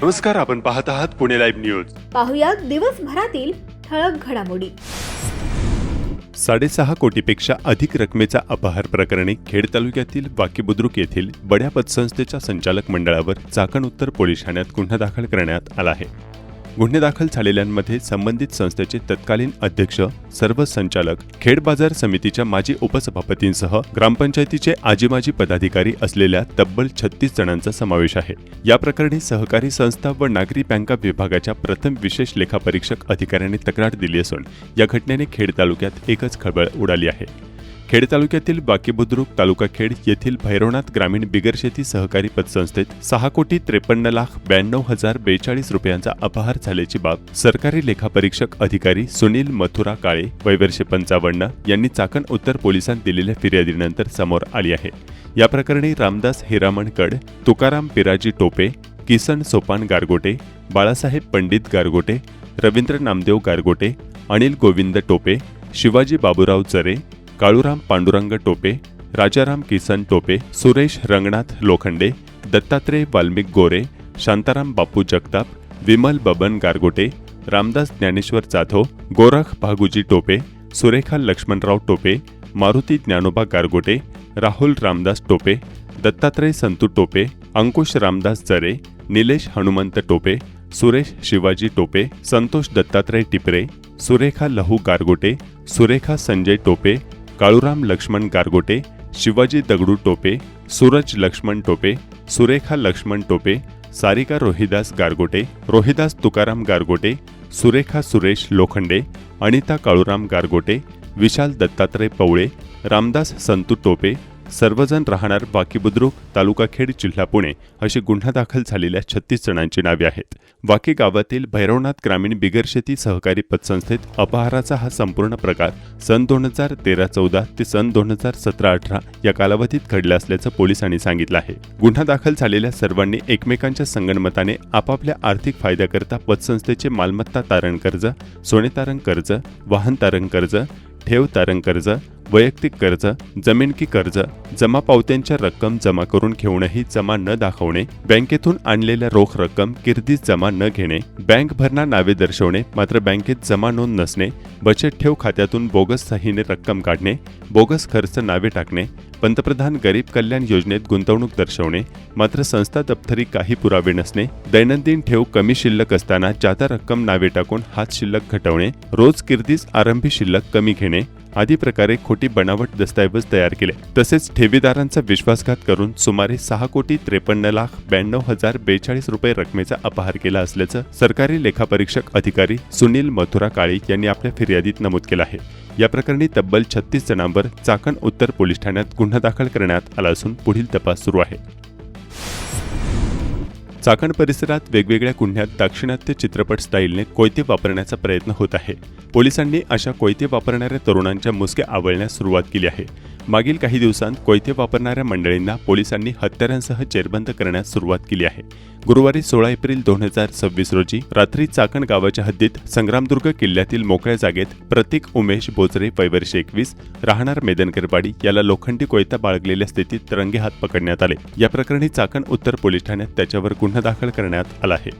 नमस्कार, आपण पाहत आहात पुणे लाईव्ह न्यूज. पाहुयात दिवसभरातील ठळक घडामोडी. 6.5 कोटीपेक्षा अधिक रकमेचा अपहार प्रकरणी खेड तालुक्यातील वाकीबुद्रुक येथील बड्या पतसंस्थेच्या संचालक मंडळावर चाकण उत्तर पोलीस ठाण्यात गुन्हा दाखल करण्यात आला आहे. गुन्हे दाखल झालेल्यांमध्ये संबंधित संस्थेचे तत्कालीन अध्यक्ष, सर्व संचालक, खेड बाजार समितीच्या माजी उपसभापतींसह ग्रामपंचायतीचे आजी-माजी पदाधिकारी असलेल्या तब्बल 36 जणांचा समावेश आहे. या प्रकरणी सहकारी संस्था व नागरी बँका विभागाच्या प्रथम विशेष लेखापरीक्षक अधिकाऱ्यांनी तक्रार दिली असून या घटनेने खेड तालुक्यात एकच खळबळ उडाली आहे. खेड तालुक्यातील वाकीबुद्रुक, तालुका खेड येथील भैरवनाथ ग्रामीण बिगर शेती सहकारी पतसंस्थेत 6,53,92,042 रुपयांचा अपहार झाल्याची बाब सरकारी लेखापरीक्षक अधिकारी सुनील मथुरा काळे वय वर्ष 55 यांनी चाकण उत्तर पोलिसांत दिलेल्या फिर्यादीनंतर समोर आली आहे. या प्रकरणी रामदास हिरामण कड, तुकाराम पिराजी टोपे, किसन सोपान गारगोटे, बाळासाहेब पंडित गारगोटे, रवींद्र नामदेव गारगोटे, अनिल गोविंद टोपे, शिवाजी बाबूराव चरे, काळूराम पांडुरंग टोपे, राजाराम किसन टोपे, सुरेश रंगनाथ लोखंडे, दत्तात्रय वाल्मिक गोरे, शांताराम बापू जगताप, विमल बबन गारगोटे, रामदास ज्ञानेश्वर जाधव, गोरख भागुजी टोपे, सुरेखा लक्ष्मणराव टोपे, मारुती ज्ञानोबा गारगोटे, राहुल रामदास टोपे, दत्तात्रय संतू टोपे, अंकुश रामदास जरे, निलेश हनुमंत टोपे, सुरेश शिवाजी टोपे, संतोष दत्तात्रय टिपरे, सुरेखा लहू गारगोटे, सुरेखा संजय टोपे, काळूराम लक्ष्मण गारगोटे, शिवाजी दगडू टोपे, सूरज लक्ष्मण टोपे, सुरेखा लक्ष्मण टोपे, सारिका रोहिदास गारगोटे, रोहिदास तुकाराम गारगोटे, सुरेखा सुरेश लोखंडे, अनिता काळूराम गारगोटे, विशाल दत्तात्रय पवळे, रामदास संतू टोपे, सर्वजण राहणार वाकीबुद्रुक, तालुका खेड, जिल्हा पुणे अशी गुन्हा दाखल झालेल्या 36 जणांची नावे आहेत. वाकी गावातील भैरवनाथ ग्रामीण बिगर शेती सहकारी पतसंस्थेत अपहाराचा हा संपूर्ण प्रकार सन 2013-14 ते सन 2017-18 या कालावधीत घडला असल्याचं पोलिसांनी सांगितलं आहे. गुन्हा दाखल झालेल्या सर्वांनी एकमेकांच्या संगनमताने आपापल्या आर्थिक फायद्याकरता पतसंस्थेचे मालमत्ता तारण कर्ज, सोने तारण कर्ज, वाहन तारण कर्ज, ठेव तारण कर्ज, वैयक्तिक कर्ज, जमीन की कर्ज, जमा पावत्यांच्या रक्कम जमा करून घेऊनही जमा न दाखवणे, बँकेतून आणलेल्या रोख रक्कम किर्दीस जमा न घेणे, बँक भरणा नावे दर्शवणे मात्र बँकेत जमा नोंद नसणे, बचत ठेव खात्यातून बोगस सहीने रक्कम काढणे, बोगस खर्च नावे टाकणे, पंतप्रधान गरीब कल्याण योजनेत गुंतवणूक दर्शवणे मात्र संस्था दप्तरी काही पुरावे नसणे, दैनंदिन ठेव कमी शिल्लक असताना जादा रक्कम नावे टाकून हात शिल्लक घटवणे, रोज किर्दीस आरंभी शिल्लक कमी घेणे आदी प्रकारे खोटी बनावट दस्तऐवज तयार केले. तसेच ठेवीदारांचा विश्वासघात करून सुमारे 6,53,92,042 रुपये रकमेचा अपहार केला असल्याचं सरकारी लेखापरीक्षक अधिकारी सुनील मथुरा काळे यांनी आपल्या फिर्यादीत नमूद केलं आहे. या प्रकरणी तब्बल 36 जणांवर चाकण उत्तर पोलीस ठाण्यात गुन्हा दाखल करण्यात आला असून पुढील तपास सुरू आहे. चाकण परिसरात वेगवेगळ्या गुन्ह्यात दाक्षिणात्य चित्रपट स्टाईलने कोयते वापरण्याचा प्रयत्न होत आहे. पोलिसांनी अशा कोयते वापरणाऱ्या तरुणांच्या मुसक्या आवळण्यास सुरुवात केली आहे. मागील काही दिवसांत कोयते वापरणाऱ्या मंडळींना पोलिसांनी हत्यारांसह जेरबंद करण्यास सुरुवात केली आहे. गुरुवारी 16 एप्रिल 2026 रोजी रात्री चाकण गावाच्या हद्दीत संग्रामदुर्ग किल्ल्यातील मोकळ्या जागेत प्रतीक उमेश बोचरे वय वर्ष 21 राहणार मेदनकरवाडी याला लोखंडी कोयता बाळगलेल्या स्थितीत रंगेहात पकडण्यात आले. या प्रकरणी चाकण उत्तर पोलीस ठाण्यात त्याच्यावर गुन्हा दाखल करण्यात आला आहे.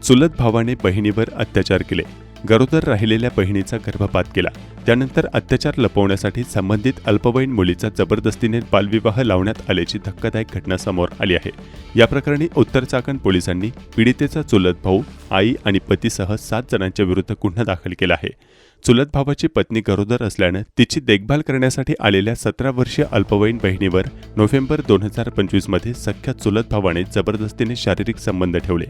चुलत भावाने बहिणीवर अत्याचार केले. गरोदर राहिलेल्या बहिणीचा गर्भपात केला. त्यानंतर अत्याचार लपवण्यासाठी संबंधित अल्पवयीन मुलीचा जबरदस्तीने बालविवाह लावण्यात आल्याची धक्कादायक घटना समोर आली आहे. या प्रकरणी उत्तर चाकण पोलिसांनी पीडितेचा चुलत भाऊ, आई आणि पतीसह 7 जणांच्या विरुद्ध गुन्हा दाखल केला आहे. चुलत भावाची पत्नी गरोदर असल्यानं तिची देखभाल करण्यासाठी आलेल्या 17 वर्षीय अल्पवयीन बहिणीवर नोव्हेंबर 2025 मध्ये सख्या चुलत भावाने जबरदस्तीने शारीरिक संबंध ठेवले.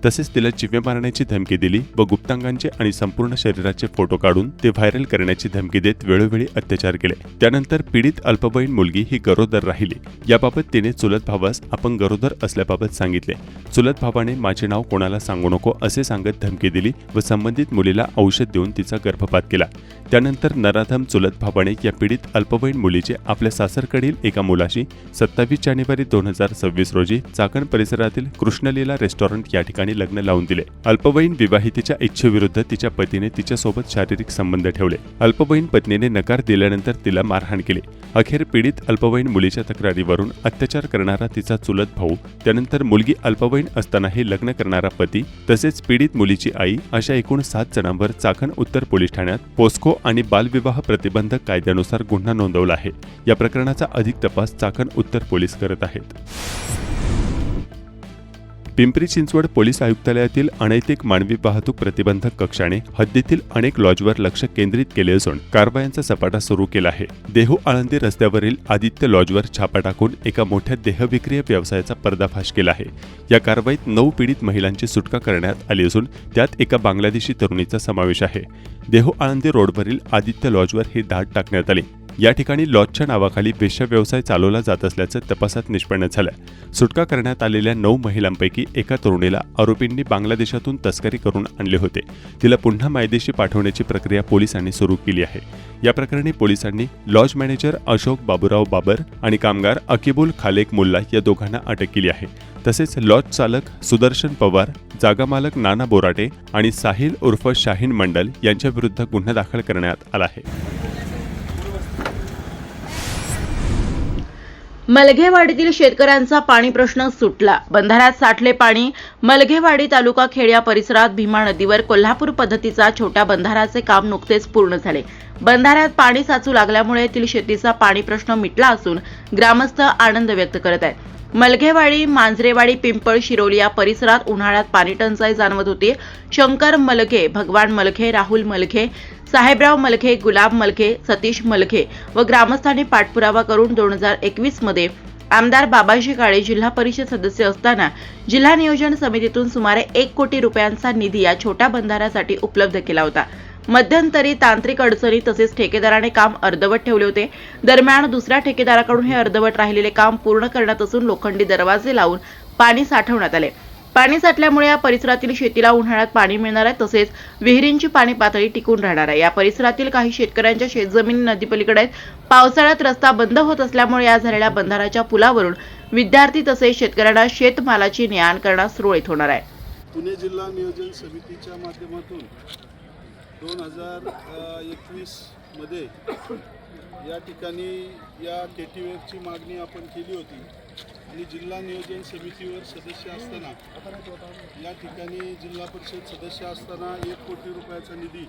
तसेच तिला जीवे मारण्याची धमकी दिली व गुप्तांगांचे आणि संपूर्ण शरीराचे फोटो काढून ते व्हायरल करण्याची धमकी देत वेळोवेळी अत्याचार केले. त्यानंतर पीडित अल्पवयीन मुलगी ही गरोदर राहिली. याबाबत तिने चुलत भावास आपण गरोदर असल्याबाबत सांगितले. चुलत भावाने माझे नाव कोणाला सांगू नको असे सांगत धमकी दिली व संबंधित मुलीला औषध देऊन तिचा गर्भपात गृहपात केला। त्यानंतर नराधम चुलत भावाने या पीडित अल्पवयीन मुलीचे आपल्या सासरकडील एका मुलाशी 27 जानेवारी 2026 रोजी चाकण परिसरातील कृष्णलीला रेस्टॉरंट या ठिकाणी लग्न लावून दिले। अल्पवयीन विवाहितेच्या इच्छेविरुद्ध तिच्या पतीने तिच्यासोबत शारीरिक संबंध ठेवले। अल्पवयीन पत्नीने नकार दिल्यानंतर तिला मारहाण केली। अखेर पीडित अल्पवयीन मुलीच्या तक्रारीवरून अत्याचार करणारा तिचा चुलत भाऊ, त्यानंतर मुलगी अल्पवयीन असतानाही लग्न करणारा पती तसेच पीडित मुलीची आई अशा एकूण 7 जणांवर चाकण उत्तर पोलीस ठाण्यात पोस्को आणि बालविवाह प्रतिबंधक कायद्यानुसार गुन्हा नोंदवला आहे। या प्रकरणाचा अधिक तपास चाकण उत्तर पोलीस करत आहेत। पिंपरी चिंचवड पोलीस आयुक्तालयातील अनैतिक मानवी वाहतूक प्रतिबंधक कक्षाने हद्दीतील अनेक लॉजवर लक्ष केंद्रित केले असून कारवायांचा सपाटा सुरू केला आहे। देहू आळंदी रस्त्यावरील आदित्य लॉजवर छापा टाकून एका मोठ्या देहविक्री व्यवसायाचा पर्दाफाश केला आहे। या कारवाईत 9 पीडित महिलांची सुटका करण्यात आली असून त्यात एका बांगलादेशी तरुणीचा समावेश आहे। देहू आळंदी रोडवरील आदित्य लॉजवर ही धाड टाकण्यात आली। या ठिकाणी लॉजच्या नावाखाली वेश्या व्यवसाय चालवला जात असल्याचं तपासात निष्पन्न झालं। सुटका करण्यात आलेल्या 9 महिलांपैकी एका तरुणीला आरोपींनी बांगलादेशातून तस्करी करून आणले होते। तिला पुन्हा मायदेशी पाठवण्याची प्रक्रिया पोलिसांनी सुरू केली आहे। या प्रकरणी पोलिसांनी लॉज मॅनेजर अशोक बाबूराव बाबर आणि कामगार अकिबुल खालेक मुल्ला या दोघांना अटक केली आहे। तसेच लॉज चालक सुदर्शन पवार, जागा मालक नाना बोराटे आणि साहिल उर्फ शाहीन मंडल यांच्या विरुद्ध गुन्हा दाखल करण्यात आला आहे। मलघेवाडीतील शेतकऱ्यांचा पाणी प्रश्न सुटला। बंधाऱ्यात साठले पाणी। मलघेवाडी तालुका खेड या परिसरात भीमा नदीवर कोल्हापूर पद्धतीचा छोट्या बंधाऱ्याचे काम नुकतेच पूर्ण झाले। बंधाऱ्यात पाणी साचू लागल्यामुळे येथील शेतीचा पाणी प्रश्न मिटला असून ग्रामस्थ आनंद व्यक्त करत आहेत। मलघेवाडी, मांजरेवाडी, पिंपळ, शिरोली या परिसरात उन्हाळ्यात पाणी टंचाई जाणवत होती। शंकर मलघे, भगवान मलघे, राहुल मलघे, साहेबराव मलघे, गुलाब मलघे, सतीश मलघे व ग्रामस्थांनी पाठपुरावा करून 2021 मध्ये आमदार बाबाजी काळे जिल्हा परिषद सदस्य असताना जिल्हा नियोजन समितीतून सुमारे 1 कोटी रुपयांचा निधी या छोट्या बंधाऱ्यासाठी उपलब्ध केला होता। मध्यंतरी तांत्रिक अडचणी तसेच ठेकेदाराने काम अर्धवट ठेवले होते। दरम्यान दुसऱ्या ठेकेदाराकडून हे अर्धवट राहिलेले काम पूर्ण करण्यात असून लोखंडी दरवाजे लावून पाणी साठवण्यात आले। पाणी साठल्यामुळे या परिसरातील शेतीला उन्हाळ्यात पाणी मिळणार आहे तसेच विहिरींची पाणी पातळी टिकून राहणार आहे। या परिसरातील काही शेतकऱ्यांच्या शेतजमिनी नदीपलीकडे आहेत। पावसाळ्यात रस्ता बंद होत असल्यामुळे या झालेल्या बंधाऱ्याच्या पुलावरून विद्यार्थी तसेच शेतकऱ्यांना शेतमालाची ने-आण करण्यास सुरळीत होणार आहे। पुणे जिल्हा नियोजन समितीच्या माध्यमातून 2021 मध्ये या ठिकाणी या केटीवेची मागणी आपण केली होती आणि जिल्हा नियोजन समितीवर सदस्य असताना या ठिकाणी जिल्हा परिषद सदस्य असताना 1 कोटी रुपयाचा निधी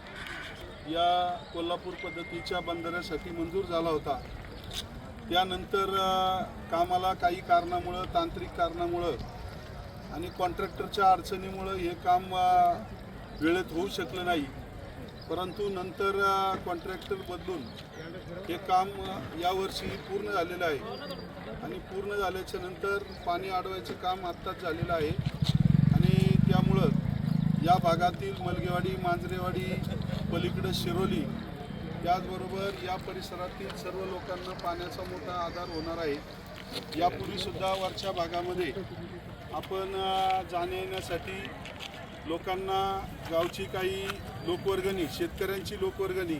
या कोल्हापूर पद्धतीच्या बंधाऱ्यासाठी मंजूर झाला होता। त्यानंतर कामाला काही कारणामुळं, तांत्रिक कारणामुळं आणि कॉन्ट्रॅक्टरच्या अडचणीमुळं हे काम वेळेत होऊ शकलं नाही। परंतु नंतर कॉन्ट्रॅक्टर बदलून हे काम यावर्षी पूर्ण झालेलं आहे आणि पूर्ण झाल्याच्या नंतर पाणी अडवायचं काम आत्ताच झालेलं आहे आणि त्यामुळं या भागातील मलगेवाडी, मांजरेवाडी, पलीकडे शिरोली त्याचबरोबर या परिसरातील सर्व लोकांना पाण्याचा मोठा आधार होणार आहे। यापूर्वीसुद्धा वरच्या भागामध्ये आपण जाण्या येण्यासाठी लोकांना गावची काही लोकवर्गणी, शेतकऱ्यांची लोकवर्गणी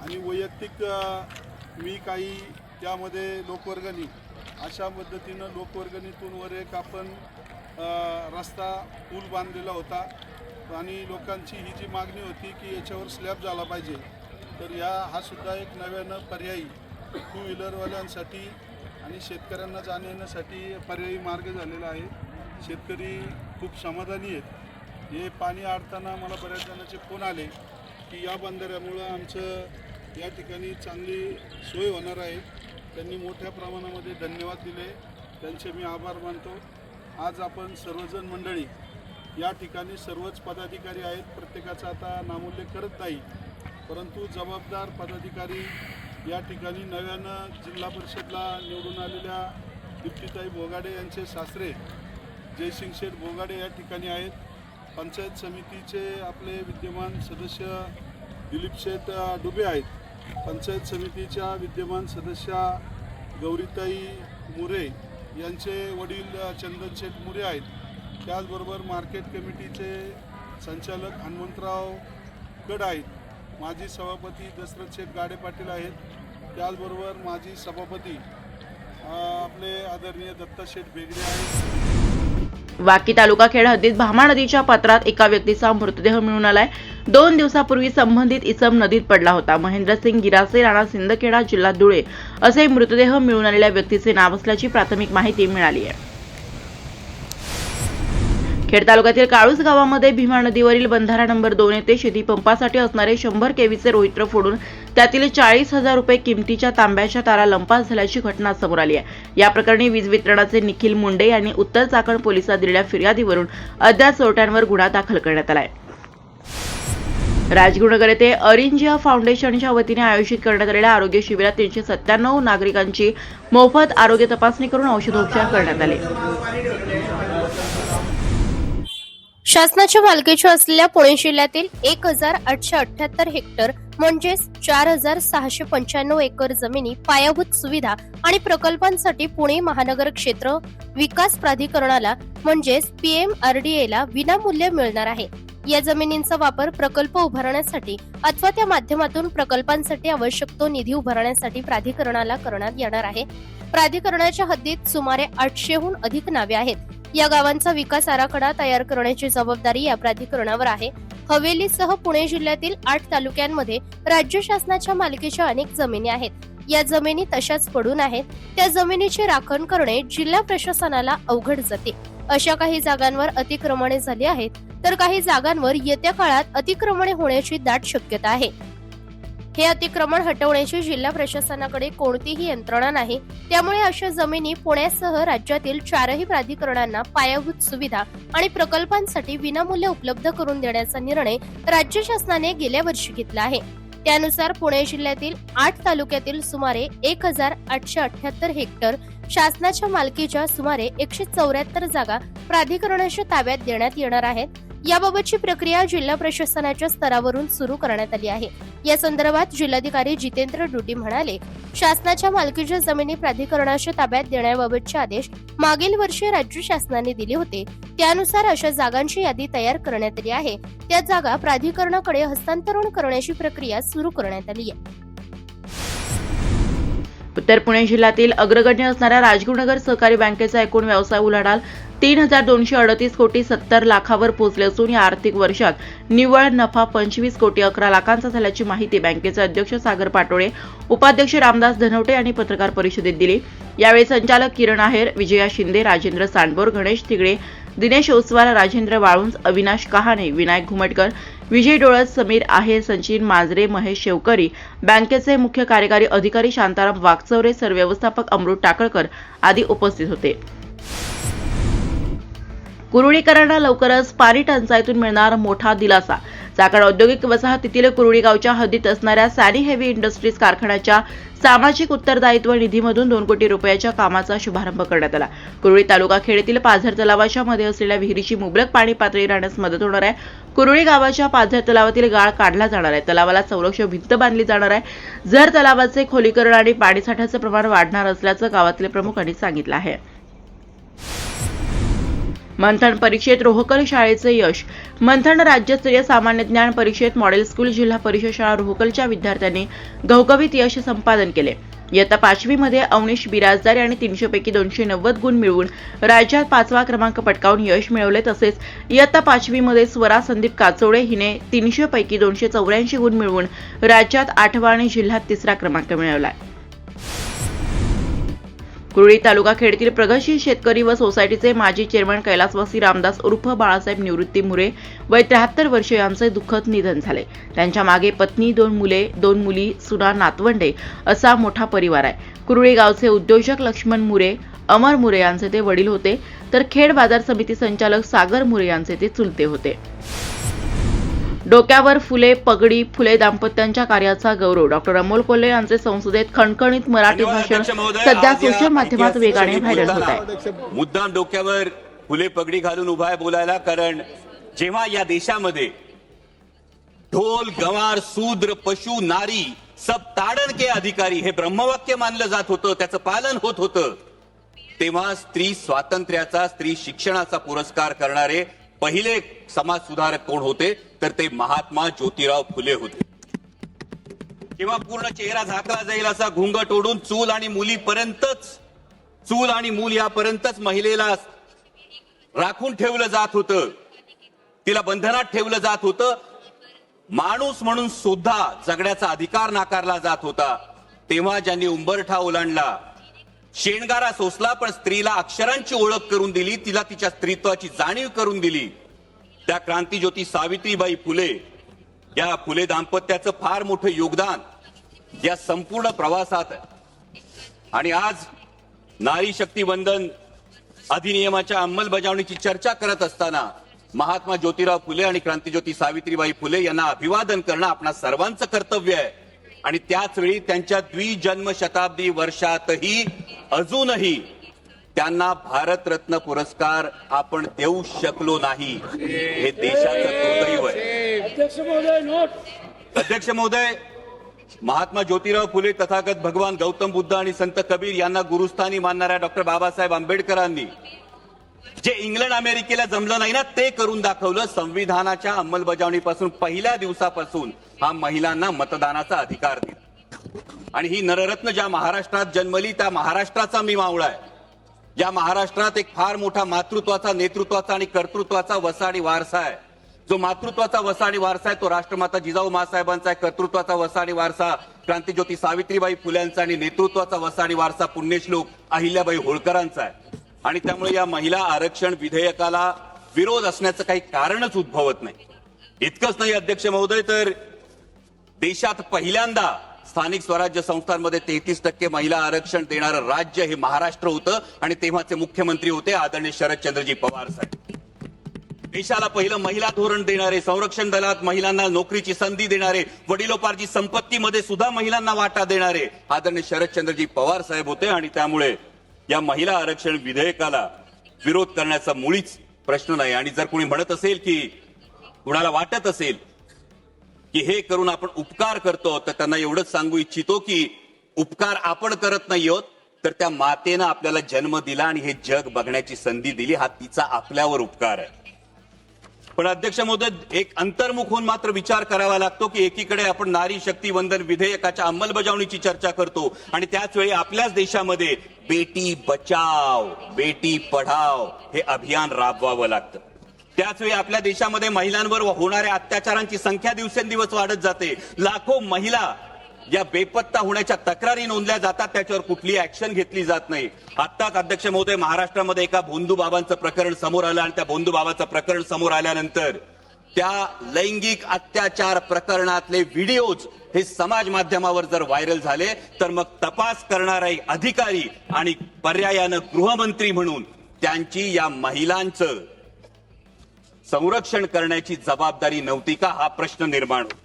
आणि वैयक्तिक मी काही त्यामध्ये लोकवर्गणी अशा पद्धतीनं लोकवर्गणीतून वर एक आपण रस्ता पूल बांधलेला होता आणि लोकांची ही जी मागणी होती की याच्यावर स्लॅब झाला पाहिजे, तर हा सुद्धा एक नव्यानं पर्यायी 2 व्हीलरवाल्यांसाठी आणि शेतकऱ्यांना जाण्या येण्यासाठी पर्यायी मार्ग झालेला आहे। शेतकरी खूप समाधानी आहेत। हे पाणी अडताना मला बऱ्याच जणांचे फोन आले की या बंधाऱ्यामुळं आमचं या ठिकाणी चांगली सोय होणार आहे। त्यांनी मोठ्या प्रमाणामध्ये धन्यवाद दिले, त्यांचे मी आभार मानतो। आज आपण सर्वजण मंडळी या ठिकाणी सर्वच पदाधिकारी आहेत, प्रत्येकाचा आता नामोल्लेख करत नाही, परंतु जबाबदार पदाधिकारी या ठिकाणी नव्यानं जिल्हा परिषदला निवडून आलेल्या दीप्तीताई भोगाडे यांचे सासरे जयसिंग शेठ भोगाडे या ठिकाणी आहेत। पंचायत समितीचे आपले विद्यमान सदस्य दिलीप शेठ डुबे आहेत। पंचायत समितीच्या विद्यमान सदस्या गौरीताई मुरे यांचे वडील चंदन शेठ मुरे आहेत। त्याचबरोबर मार्केट कमिटीचे संचालक हनुमंतराव कड आहेत। माजी सभापती दशरथ शेठ गाडे पाटील आहेत. त्याचबरोबर माजी सभापती आपले आदरणीय दत्ता शेठ बेगडे आहेत. वाकी तालुका खेड हद्दीत भामा नदीच्या पात्रात एका व्यक्तीचा मृतदेह मिळून आलाय. 2 दिवसापूर्वी संबंधित इसम नदीत पडला होता. महेंद्रसिंग गिरासे, राणा सिंदखेडा, जिल्हा धुळे असे मृतदेह मिळून आलेल्या व्यक्तीचे नाव असल्याची प्राथमिक माहिती मिळाली आहे. खेड तालुक्यातील काळूस गावामध्ये भीमा नदीवरील बंधारा नंबर 2 येथे शेती पंपासाठी असणारे 100 केवीचे रोहित्र फोडून त्यातील 40,000 रुपये किमतीच्या तांब्याच्या तारा लंपास झाल्याची घटना समोर आली आहे. या प्रकरणी वीज वितरणाचे निखिल मुंडे यांनी उत्तर चाकण पोलिसात दिलेल्या फिर्यादीवरून अज्ञात चोरट्यांवर गुन्हा दाखल करण्यात आला आहे. राजगुरुनगर येथे अरिंजिया फाउंडेशनच्या वतीने आयोजित करण्यात आलेल्या आरोग्य शिबिरात 397 नागरिकांची मोफत आरोग्य तपासणी करून औषधोपचार करण्यात आले. शासनाच्या मालकीच्या असलेल्या पुणे जिल्ह्यातील 1,878 हेक्टर म्हणजेच 4,695 एकर जमिनी पायाभूत सुविधा आणि प्रकल्पांसाठी पुणे महानगर क्षेत्र विकास प्राधिकरणाला म्हणजेच PMRDA विनामूल्य मिळणार आहे. या जमिनींचा वापर प्रकल्प उभारण्यासाठी अथवा त्या माध्यमातून प्रकल्पांसाठी आवश्यक तो निधी उभारण्यासाठी प्राधिकरणाला करण्यात येणार आहे. प्राधिकरणाच्या हद्दीत सुमारे 800हून अधिक नावे आहेत. या गावांचा विकास आराखडा तयार करण्याची जबाबदारी या प्राधिकरणावर आहे. हवेलीसह पुणे जिल्ह्यातील 8 तालुक्यांमध्ये राज्य शासनाच्या मालकीच्या अनेक जमिनी आहेत. या जमिनी तशाच पडून आहेत. त्या जमिनीची राखण करणे जिल्हा प्रशासनाला अवघड जाते. अशा काही जागांवर अतिक्रमणे झाली आहेत, तर काही जागांवर येत्या काळात अतिक्रमणे होण्याची दाट शक्यता आहे. हे अतिक्रमण हटवण्याची जिल्हा प्रशासनाकडे कोणतीही यंत्रणा नाही. त्यामुळे अशा जमिनी पुण्यासह राज्यातील 4ही प्राधिकरणांना पायाभूत सुविधा आणि प्रकल्पांसाठी विनामूल्य उपलब्ध करून देण्याचा निर्णय राज्य शासनाने गेल्या वर्षी घेतला आहे. त्यानुसार पुणे जिल्ह्यातील 8 तालुक्यातील सुमारे 1,878 हेक्टर शासनाच्या मालकीच्या सुमारे 174 जागा प्राधिकरणाच्या ताब्यात देण्यात येणार आहेत. याबाबतची प्रक्रिया जिल्हा प्रशासनाच्या स्तरावरून सुरू करण्यात आली आहे. या संदर्भात जिल्हाधिकारी जितेंद्र डुडी म्हणाले, शासनाच्या मालकीच्या जमिनी प्राधिकरणाच्या ताब्यात देण्याबाबतचे आदेश मागील वर्षी राज्य शासनाने दिले होते. त्यानुसार अशा जागांची यादी तयार करण्यात आली आहे. त्या जागा प्राधिकरणाकडे हस्तांतरण करण्याची प्रक्रिया सुरू करण्यात आली आहे. उत्तर पुणे जिल्ह्यातील अग्रगण्य असणाऱ्या राजगुरुनगर सहकारी बँकेचा एकूण व्यवसाय उलाढाल 3,238 कोटी 70 लाखावर पोहोचले असून या आर्थिक वर्षात निव्वळ नफा 25 कोटी 11 लाखांचा झाल्याची माहिती बँकेचे अध्यक्ष सागर पाटोळे, उपाध्यक्ष रामदास धनवटे यांनी पत्रकार परिषदेत दिली. यावेळी संचालक किरण आहेर, विजया शिंदे, राजेंद्र सांडबोर, गणेश तिगडे, दिनेश ओसवाल, राजेंद्र वाळुंज, अविनाश कहाणे, विनायक घुमटकर, विजय डोळस, समीर आहेर, सचिन मांजरे, महेश शेवकरी, बँकेचे मुख्य कार्यकारी अधिकारी शांताराम वागचौरे, सरव्यवस्थापक अमृत टाकळकर आदी उपस्थित होते. कुरुळीकरांना लवकरच पाणी टंचाईतून मिळणार मोठा दिलासा. चाकण औद्योगिक वसाहतीतील कुरुळी गावच्या हद्दीत असणाऱ्या सॅनी हेवी इंडस्ट्रीज कारखान्याच्या सामाजिक उत्तरदायित्व निधीमधून 2 कोटी रुपयाच्या कामाचा शुभारंभ करण्यात आला. कुरुळी तालुका खेडीतील पाझर तलावाच्या मध्ये असलेल्या विहिरीची मुबलक पाणी पातळी राहण्यास मदत होणार आहे. कुरुळी गावाच्या पाझर तलावातील गाळ काढला जाणार आहे. तलावाला संरक्षक भिंत बांधली जाणार आहे. जर तलावाचे खोलीकरण आणि पाणीसाठ्याचे प्रमाण वाढणार असल्याचं गावातील प्रमुखांनी सांगितलं आहे. मंथन परीक्षेत रोहकल शाळेचे यश. मंथन राज्यस्तरीय सामान्य ज्ञान परीक्षेत मॉडेल स्कूल जिल्हा परिषद शाळा रोहकलच्या विद्यार्थ्यांनी घवघवीत यश संपादन केले. इयत्ता 5वी मध्ये अवनीश बिराजदार यांनी 300 पैकी 290 गुण मिळवून राज्यात 5वा क्रमांक पटकावून यश मिळवले. तसेच इयत्ता 5वी मध्ये स्वरा संदीप काचोडे हिने 300 पैकी 284 गुण मिळवून राज्यात 8वा आणि जिल्ह्यात 3रा क्रमांक मिळवला. कुरुळी तालुका खेडतील प्रगतशील शेतकरी व सोसायटीचे माजी चेअरमन कैलासवासी रामदास उर्फ बाळासाहेब निवृत्ती मुरे वय 73 वर्षे यांचे दुःखद निधन झाले. त्यांच्या मागे पत्नी, 2 मुले, 2 मुली, सुना, नातवंडे असा मोठा परिवार आहे. कुरुळी गावचे उद्योजक लक्ष्मण मुरे, अमर मुरे यांचे ते वडील होते, तर खेड बाजार समिती संचालक सागर मुरे यांचे ते चुलते होते. डोक्यावर फुले पगडी, फुले दाम्पत्यांच्या कार्याचा गौरव. डॉक्टर अमोल कोल्हे यांचे संसदेत खणखणीत मराठी भाषण सध्या सोशल माध्यमात वेगाने व्हायरल होत आहे. मुद्दाम डोक्यावर फुले पगडी घालून उभा आहे बोलायला, कारण जेव्हा या देशामध्ये ढोल गंवार शूद्र पशु नारी सब ताडन के अधिकारी हे ब्रह्मवाक्य मानलं जात होतं, त्याचं पालन होत होतं, तेव्हा स्त्री स्वातंत्र्याचा, स्त्री शिक्षणाचा पुरस्कार करणारे पहिले समाज सुधारक कोण होते, तर ते महात्मा ज्योतिराव फुले होते. जेव्हा पूर्ण चेहरा झाकला जाईल असा घुंगट ओढून चूल आणि मूल यापर्यंतच महिलेला राखून ठेवलं जात होतं, तिला बंधनात ठेवलं जात होतं. माणूस म्हणून सुद्धा जगण्याचा अधिकार नाकारला जात होता. तेव्हा ज्यांनी उंबरठा ओलांडला, शेणगारा सोसला, पण स्त्रीला अक्षरांची ओळख करून दिली, तिला तिच्या स्त्रीत्वाची जाणीव करून दिली, त्या क्रांतीज्योती सावित्रीबाई फुले. या फुले दाम्पत्याचं फार मोठं योगदान या संपूर्ण प्रवासात आहे. आणि आज नारी शक्ती वंदन अधिनियमाच्या अंमलबजावणीची चर्चा करत असताना महात्मा ज्योतिराव फुले आणि क्रांतीज्योती सावित्रीबाई फुले यांना अभिवादन करणं आपणा सर्वांचं कर्तव्य आहे. आणि त्याच वेळी त्यांच्या द्विजन्म शताब्दी वर्षातही अजूनही त्यांना भारतरत्न पुरस्कार आपण देऊ शकलो नाही, हे देशाचं दुर्दैव आहे. अध्यक्ष महोदय, महात्मा ज्योतिराव फुले, तथागत भगवान गौतम बुद्ध आणि संत कबीर यांना गुरुस्थानी मानणाऱ्या डॉक्टर बाबासाहेब आंबेडकरांनी जे इंग्लंड अमेरिकेला जमलं नाही ना, ते करून दाखवलं. संविधानाच्या अंमलबजावणीपासून पहिल्या दिवसापासून हा महिलांना मतदानाचा अधिकार दिला. आणि ही नररत्न ज्या महाराष्ट्रात जन्मली त्या महाराष्ट्राचा मी मावळा आहे. या महाराष्ट्रात एक फार मोठा मातृत्वाचा, नेतृत्वाचा आणि कर्तृत्वाचा वसाडी वारसा आहे. जो मातृत्वाचा वसाडी वारसा आहे तो राष्ट्रमाता जिजाऊ माँसाहेबांचा आहे. कर्तृत्वाचा वसाडी वारसा क्रांतीज्योती सावित्रीबाई फुल्यांचा आणि नेतृत्वाचा वसाडी वारसा पुण्यश्लोक अहिल्याबाई होळकरांचा आहे. आणि त्यामुळे या महिला आरक्षण विधेयकाला विरोध असण्याचं काही कारणच उद्भवत नाही. इतकंच नाही अध्यक्ष महोदय, तर देशात पहिल्यांदा स्थानिक स्वराज्य संस्थांमध्ये 33% महिला आरक्षण देणारं राज्य हे महाराष्ट्र होतं. आणि तेव्हाचे मुख्यमंत्री होते आदरणीय शरदचंद्रजी पवार साहेब. देशाला पहिलं महिला धोरण देणारे, संरक्षण दलात महिलांना नोकरीची संधी देणारे, वडिलोपार्जित संपत्तीमध्ये सुद्धा महिलांना वाटा देणारे आदरणीय शरदचंद्रजी पवार साहेब होते. आणि त्यामुळे या महिला आरक्षण विधेयकाला विरोध करण्याचा मुळीच प्रश्न नाही. आणि जर कोणी म्हणत असेल की, कुणाला वाटत असेल की हे करून आपण उपकार करतो, तर त्यांना एवढंच सांगू इच्छितो की उपकार आपण करत नाही आहोत, तर त्या मातेनं आपल्याला जन्म दिला आणि हे जग बघण्याची संधी दिली, हा तिचा आपल्यावर उपकार आहे. पण अध्यक्ष महोदय, एक अंतर्मुख होऊन मात्र विचार करावा लागतो की एकीकडे आपण नारी शक्ती वंदन विधेयकाच्या अंमलबजावणीची चर्चा करतो आणि त्याच वेळी आपल्याच देशामध्ये बेटी बचाव बेटी पढाव हे अभियान राबवावं लागतं. त्याच वेळी आपल्या देशामध्ये महिलांवर होणाऱ्या अत्याचारांची संख्या दिवसेंदिवस वाढत जाते. लाखो महिला या बेपत्ता होण्याच्या तक्रारी नोंदल्या जातात, त्याच्यावर कुठलीही ऍक्शन घेतली जात नाही. आत्ताच अध्यक्ष महोदय, महाराष्ट्रामध्ये एका भोंदू बाबांचं प्रकरण समोर आलं आणि त्या भोंदू बाबाचं प्रकरण समोर आल्यानंतर त्या लैंगिक अत्याचार प्रकरणातले व्हिडिओज हे समाज माध्यमावर जर व्हायरल झाले, तर मग तपास करणारे अधिकारी आणि पर्यायानं गृहमंत्री म्हणून त्यांची या महिलांचं संरक्षण करण्याची जबाबदारी नव्हती का, हा प्रश्न निर्माण होतो.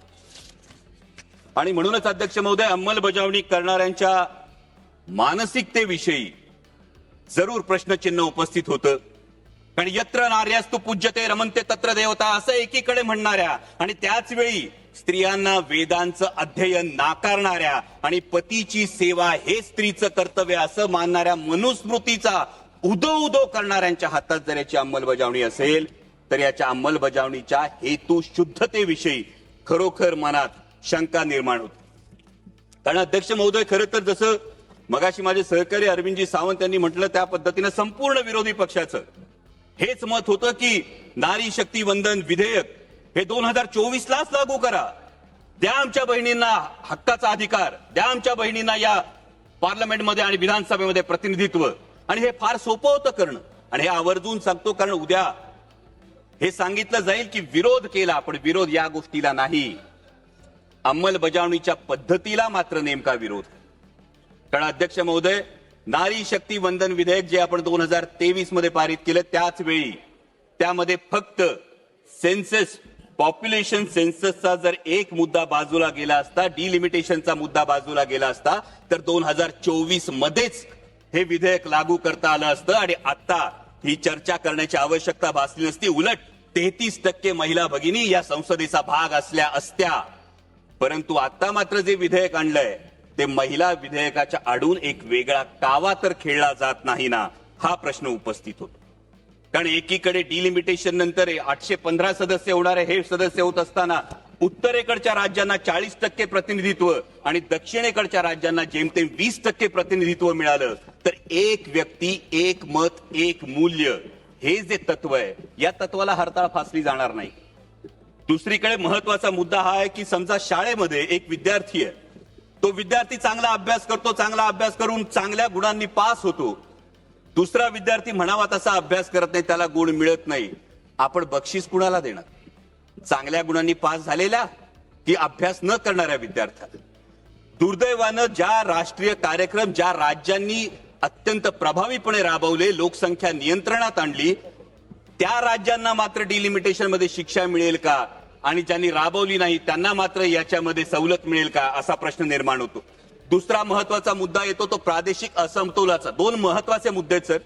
आणि म्हणूनच अध्यक्ष महोदय, अंमलबजावणी करणाऱ्यांच्या मानसिकतेविषयी जरूर प्रश्नचिन्ह उपस्थित होतं. कारण यत्र नार्यास्तु पूज्यते रमन्ते तत्र देवता असं एकीकडे म्हणणाऱ्या आणि त्याच वेळी स्त्रियांना वेदांचं अध्ययन नाकारणाऱ्या आणि पतीची सेवा हे स्त्रीचं कर्तव्य असं मानणाऱ्या मनुस्मृतीचा उदो करणाऱ्यांच्या हातात जर याची अंमलबजावणी असेल, तर याच्या अंमलबजावणीच्या हेतू शुद्धतेविषयी खरोखर मनात शंका निर्माण होते. कारण अध्यक्ष महोदय, खरं तर जसं मगाशी माझे सहकारी अरविंदजी सावंत यांनी म्हटलं, त्या पद्धतीनं संपूर्ण विरोधी पक्षाचं हेच मत होतं की नारी शक्ती वंदन विधेयक हे 2024लाच लागू करा, द्या आमच्या बहिणींना हक्काचा अधिकार, द्या आमच्या बहिणींना या पार्लमेंटमध्ये आणि विधानसभेमध्ये प्रतिनिधित्व. आणि हे फार सोपं होतं करणं. आणि हे आवर्जून सांगतो कारण उद्या हे सांगितलं जाईल की विरोध केला, पण विरोध या गोष्टीला नाही, अंमलबजावणीच्या पद्धतीला मात्र नेमका विरोध. कारण अध्यक्ष महोदय, नारी शक्ती वंदन विधेयक जे आपण 2023 मध्ये पारित केलं, त्याच वेळी त्यामध्ये फक्त सेन्सस, पॉप्युलेशन सेन्ससचा जर एक मुद्दा बाजूला गेला असता, डिलिमिटेशनचा मुद्दा बाजूला गेला असता, तर 2024 मध्येच हे विधेयक लागू करता आलं असतं आणि आता ही चर्चा करण्याची आवश्यकता भासली नसती. उलट 33% महिला भगिनी या संसदेचा भाग असल्या असत्या. परंतु आता मात्र जे विधेयक आणलंय ते महिला विधेयकाच्या आडून एक वेगळा कावा तर खेळला जात नाही ना, हा प्रश्न उपस्थित होतो. कारण एकीकडे डिलिमिटेशन नंतर 815 सदस्य होणारे हे सदस्य होत असताना उत्तरेकडच्या राज्यांना 40% प्रतिनिधित्व आणि दक्षिणेकडच्या राज्यांना जेमतेम 20% प्रतिनिधित्व मिळालं, तर एक व्यक्ती एक मत एक मूल्य हे जे तत्व आहे, या तत्वाला हरताळ फासली जाणार नाही. दुसरीकडे महत्वाचा मुद्दा हा आहे की समजा शाळेमध्ये एक विद्यार्थी आहे, तो विद्यार्थी चांगला अभ्यास करतो, चांगला अभ्यास करून चांगल्या गुणांनी पास होतो. दुसरा विद्यार्थी म्हणावा तसा अभ्यास करत नाही, त्याला गुण मिळत नाही. आपण बक्षीस कुणाला देणार? चांगल्या गुणांनी पास झालेल्या की अभ्यास न करणाऱ्या विद्यार्थ्याला? दुर्दैवानं ज्या राष्ट्रीय कार्यक्रम ज्या राज्यांनी अत्यंत प्रभावीपणे राबवले, लोकसंख्या नियंत्रणात आणली, त्या राज्यांना मात्र डिलिमिटेशन मध्ये शिक्षा मिळेल का, आणि ज्यांनी राबवली नाही त्यांना मात्र याच्यामध्ये सवलत मिळेल का, असा प्रश्न निर्माण होतो. दुसरा महत्वाचा मुद्दा येतो तो प्रादेशिक असमतोलाचा. दोन महत्वाचे मुद्दे आहेत सर.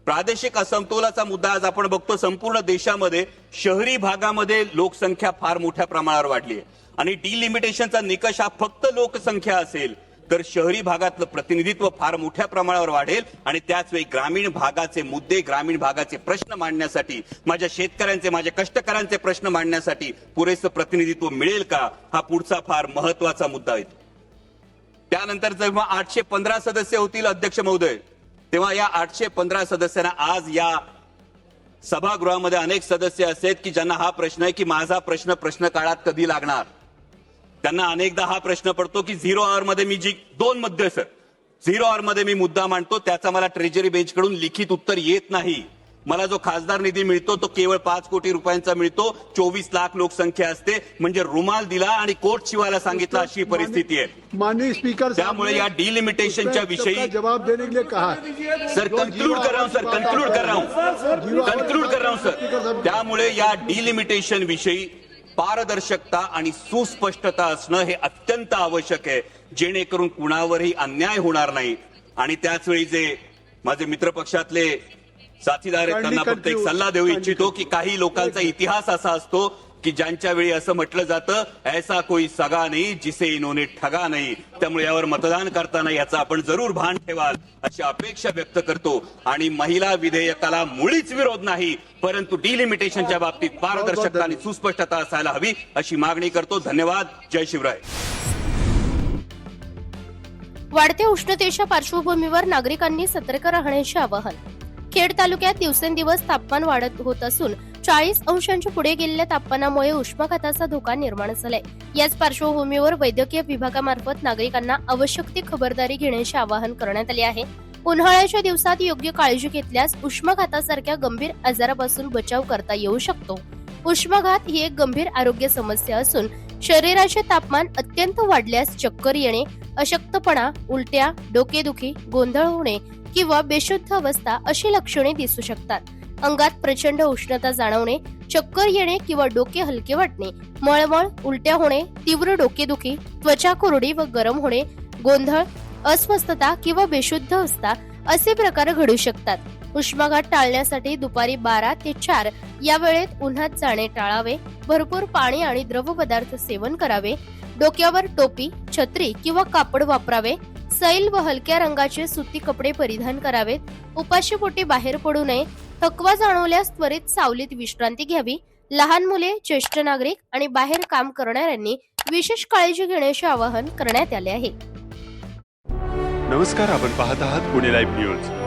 प्रादेशिक असमतोलाचा मुद्दा आज आपण बघतो संपूर्ण देशामध्ये शहरी भागामध्ये लोकसंख्या फार मोठ्या प्रमाणावर वाढली आहे, आणि डिलिमिटेशनचा निकष हा फक्त लोकसंख्या असेल तर शहरी भागातलं प्रतिनिधित्व फार मोठ्या प्रमाणावर वाढेल, आणि त्याच वेळी ग्रामीण भागाचे मुद्दे, ग्रामीण भागाचे प्रश्न मांडण्यासाठी, माझ्या शेतकऱ्यांचे, माझ्या कष्टकऱ्यांचे प्रश्न मांडण्यासाठी पुरेसं प्रतिनिधित्व मिळेल का, हा पुढचा फार महत्वाचा मुद्दा आहे. त्यानंतर जेव्हा 815 सदस्य होतील अध्यक्ष महोदय, तेव्हा या 815 सदस्यांना आज या सभागृहामध्ये अनेक सदस्य असे आहेत की ज्यांना हा प्रश्न आहे की माझा प्रश्न काळात कधी लागणार. त्यांना अनेकदा हा प्रश्न पडतो की 0 आवर मध्ये मी जी 2 मुद्दे सर 0 आवर मध्ये मी मुद्दा मांडतो, त्याचा मला ट्रेजरी बेंचकडून लिखित उत्तर येत नाही. मला जो खासदार निधी मिळतो तो केवळ 5 कोटी रुपयांचा मिळतो. 24 लाख लोकसंख्या असते, म्हणजे रुमाल दिला आणि कोट शिवायला सांगितला अशी परिस्थिती आहे. माननीय स्पीकर, त्यामुळे या डिलिमिटेशनच्या विषयी जवाब देने के लिए कहा. सर कंक्लूड कर रहा हूं सर. त्यामुळे या डिलिमिटेशन विषयी पारदर्शकता आणि सुस्पष्टता असणं हे अत्यंत आवश्यक आहे, जेणेकरून कुणावरही अन्याय होणार नाही. आणि त्याच वेळी जे माझे मित्रपक्षातले साथीदार आहेत त्यांना फक्त एक सल्ला देऊ इच्छितो की काही लोकांचा इतिहास असा असतो की ज्यांच्या वेळी असं म्हटलं जातं, ऐसा कोई सगा नाही जिसे इन्होंने ठगा नाही. त्यामुळे यावर मतदान करताना याचा आपण जरूर भान ठेवाल अशी अपेक्षा व्यक्त करतो. आणि महिला विधेयकाला मुळीच विरोध नाही, परंतु डिलिमिटेशनच्या बाबतीत पारदर्शकता आणि सुस्पष्टता असायला हवी अशी मागणी करतो. धन्यवाद. जय शिवराय. वाढत्या उष्णतेच्या पार्श्वभूमीवर नागरिकांनी सतर्क राहण्याचे आवाहन. खेड तालुक्यात दिवसेंदिवस तापमान वाढत होत असून 40 अंशांच्या पुढे गेलेल्या तापमानामुळे उष्माघाताचा धोका निर्माण झालाय. याच पार्श्वभूमीवर वैद्यकीय विभागामार्फत नागरिकांना आवश्यक ती खबरदारी घेण्याचे आवाहन करण्यात आले आहे. उन्हाळ्याच्या दिवसात योग्य काळजी घेतल्यास उष्माघातासारख्या गंभीर आजारापासून बचाव करता येऊ शकतो. उष्माघात ही एक गंभीर आरोग्य समस्या असून शरीराचे तापमान अत्यंत वाढल्यास चक्कर येणे, अशक्तपणा, उलट्या, डोकेदुखी, गोंधळ होणे किंवा बेशुद्ध अवस्था अशी लक्षणे दिसू शकतात. अंगात प्रचंड उष्णता जाणवणे, चक्कर येणे किंवा डोके हलके वाटणे, मळमळ, उलट्या होणे, तीव्र डोकेदुखी, त्वचा कोरडी व गरम होणे, गोंधळ, अस्वस्थता किंवा बेशुद्ध अवस्था असे प्रकार घडू शकतात. उष्माघात टाळण्यासाठी दुपारी 12 ते 4 या वेळेत उन्हात जाणे टाळावे. भरपूर पाणी आणि द्रव पदार्थ सेवन करावे. डोक्यावर टोपी, छत्री किंवा कापड वापरावे. सैल व हलक्या रंगाचे सुती कपडे परिधान करावेत. उपाशीपोटी बाहेर पडू नये. थकवा जाणवल्यास त्वरित सावलीत विश्रांती घ्यावी. लहान मुले, ज्येष्ठ नागरिक आणि बाहेर काम करणाऱ्यांनी विशेष काळजी घेण्याचे आवाहन करण्यात आले आहे. नमस्कार, आपण पाहत आहात पुणे लाईव्ह न्यूज.